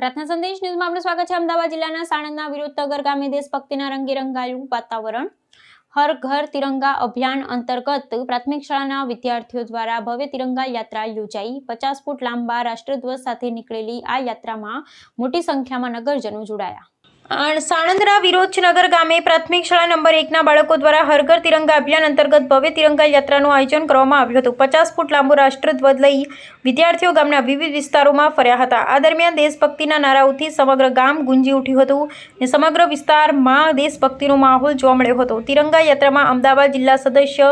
પ્રાર્થના સંદેશ ન્યૂઝમાં આપનું સ્વાગત છે। અમદાવાદ જિલ્લાના સાણંદના વિરોધનગર ગામે દેશભક્તિના રંગે રંગાયું વાતાવરણ। હર ઘર તિરંગા અભિયાન અંતર્ગત પ્રાથમિક શાળાના વિદ્યાર્થીઓ દ્વારા ભવ્ય તિરંગા યાત્રા યોજાઈ। 50 ફૂટ લાંબા રાષ્ટ્રધ્વજ સાથે નીકળેલી આ યાત્રામાં મોટી સંખ્યામાં નગરજનો જોડાયા। સાણંદના વિરોધનગર ગામે પ્રાથમિક શાળા નંબર 1 ના બાળકો દ્વારા હર ઘર તિરંગા અભિયાન અંતર્ગત ભવ્ય તિરંગા યાત્રાનું આયોજન કરવામાં આવ્યું હતું। 50 ફૂટ લાંબો રાષ્ટ્રધ્વજ લઈ વિદ્યાર્થીઓ ગામના વિવિધ વિસ્તારોમાં ફર્યા હતા। આ દરમિયાન દેશભક્તિના નારાઓથી સમગ્ર ગામ ગુંજી ઉઠ્યું હતું અને સમગ્ર વિસ્તારમાં દેશભક્તિનો માહોલ જોવા મળ્યો હતો। તિરંગા યાત્રામાં અમદાવાદ જિલ્લા સદસ્ય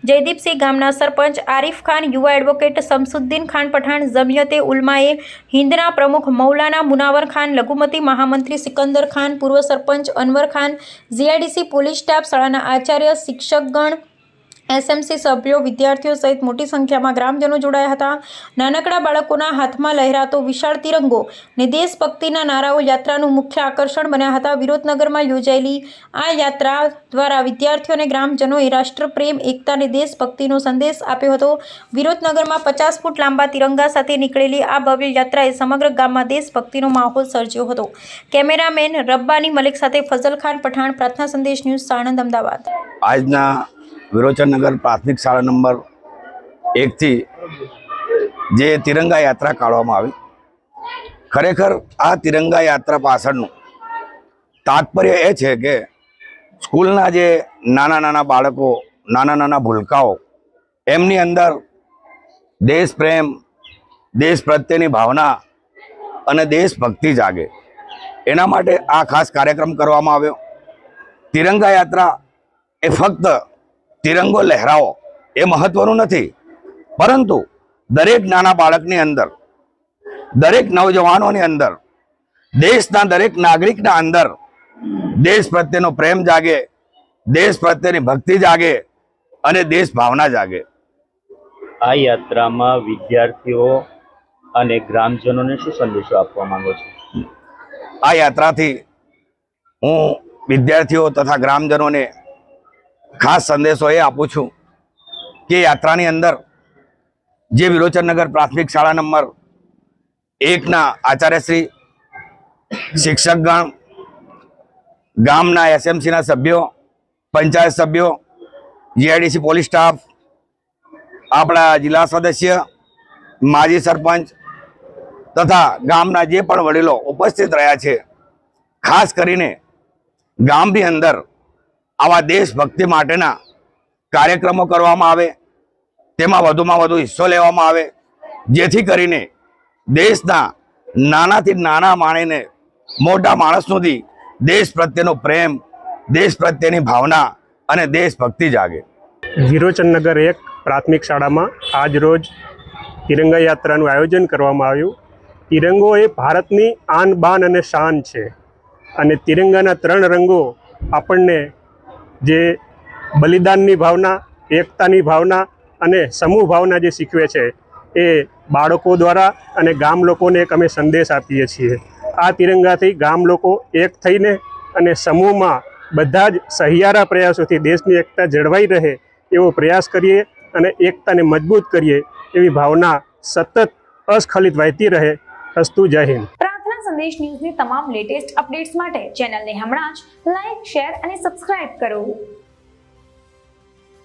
જયદીપસિંહ, ગામના સરપંચ આરિફ ખાન, યુવા એડવોકેટ શમસુદ્દીન ખાન પઠાણ, જમિયતે ઉલમાએ હિન્દના પ્રમુખ મૌલાના મુનાવર ખાન, લઘુમતી મહામંત્રી સિકંદર ખાન, પૂર્વ સરપંચ Anwar Khan, GIDC police staff, શાળાના આચાર્ય, શિક્ષકગણ, એસએમસી સભ્યો, વિદ્યાર્થીઓ સહિત મોટી સંખ્યામાં ગ્રામજનો જોડાયા હતા। નાનકડા બાળકોના હાથમાં લહેરાતો વિશાળ તિરંગો અને દેશભક્તિના નારાઓ યાત્રાનું મુખ્ય આકર્ષણ બન્યા હતા। વિરોધનગરમાં યોજાયેલી આ યાત્રા દ્વારા વિદ્યાર્થીઓ અને ગ્રામજનોએ રાષ્ટ્રપ્રેમ, એકતા અને દેશભક્તિનો સંદેશ આપ્યો હતો। વિરોધનગરમાં 50 ફૂટ લાંબા તિરંગા સાથે નીકળેલી આ ભવ્ય યાત્રાએ સમગ્ર ગામમાં દેશભક્તિનો માહોલ સર્જ્યો હતો। કેમેરામેન રબ્બાની મલિક સાથે ફઝલ ખાન પઠાણ, પ્રાર્થના સંદેશ ન્યૂઝ, સાણંદ, અમદાવાદ। આજના વિરોચનનગર પ્રાથમિક શાળા નંબર 1 થી જે તિરંગા યાત્રા કાઢવામાં આવી, ખરેખર આ તિરંગા યાત્રા પાછળનું તાત્પર્ય એ છે કે સ્કૂલના જે નાના નાના બાળકો, નાના નાના ભૂલકાઓ, એમની અંદર દેશ પ્રેમ, દેશ પ્રત્યેની ભાવના અને દેશભક્તિ જાગે, એના માટે આ ખાસ કાર્યક્રમ કરવામાં આવ્યો। તિરંગા યાત્રા એ ફક્ત તિરંગો લહેરાવો એ મહત્વનું નથી, પરંતુ દરેક નાના બાળકની અંદર, દરેક નવજવાનોની અંદર, દેશના દરેક નાગરિકના અંદર દેશ પ્રત્યેનો પ્રેમ જાગે, દેશ પ્રત્યેની ભક્તિ જાગે અને દેશ ભાવના જાગે। આ યાત્રામાં વિદ્યાર્થીઓ અને ગ્રામજનોને શું સંદેશો આપવા માંગો છો? આ યાત્રાથી હું વિદ્યાર્થીઓ તથા ગ્રામજનોને ખાસ સંદેશો એ આપું છું કે યાત્રાની અંદર જે વિરોચનનગર પ્રાથમિક શાળા નંબર 1 ના આચાર્યશ્રી, શિક્ષકગણ, ગામના એસએમસીના સભ્યો, પંચાયત સભ્યો, જીઆઈડીસી પોલીસ સ્ટાફ, આપણા જિલ્લા સદસ્ય, માજી સરપંચ તથા ગામના જે પણ વડીલો ઉપસ્થિત રહ્યા છે, ખાસ કરીને ગામની અંદર આવા દેશભક્તિ માટેના કાર્યક્રમો કરવામાં આવે, તેમાં વધુમાં વધુ હિસ્સો લેવામાં આવે, જેથી કરીને દેશના નાનાથી નાના માણીને મોટા માણસ સુધી દેશ પ્રત્યેનો પ્રેમ, દેશ પ્રત્યેની ભાવના અને દેશભક્તિ જાગે। વિરોચનનગર 1 પ્રાથમિક શાળામાં આજ રોજ તિરંગા યાત્રાનું આયોજન કરવામાં આવ્યું। તિરંગો એ ભારતની આન, બાન અને શાન છે અને તિરંગાના 3 રંગો આપણને જે બલિદાનની ભાવના, એકતાની ભાવના અને સમૂહ ભાવના જે શીખવે છે, એ બાળકો દ્વારા અને ગામ લોકોને એક અમે સંદેશ આપીએ છીએ। આ તિરંગાથી ગામ લોકો એક થઈને અને સમૂહમાં બધા જ સહિયારા પ્રયાસોથી દેશની એકતા જળવાઈ રહે એવો પ્રયાસ કરીએ અને એકતાને મજબૂત કરીએ એવી ભાવના સતત અસ્ખલિત વહેતી રહે। અસ્તુ, જય હિન્દ। પ્રાર્થના સંદેશ ન્યૂઝની તમામ લેટેસ્ટ અપડેટ્સ માટે ચેનલને હમણાં જ લાઈક, શેર અને સબસ્ક્રાઇબ કરો।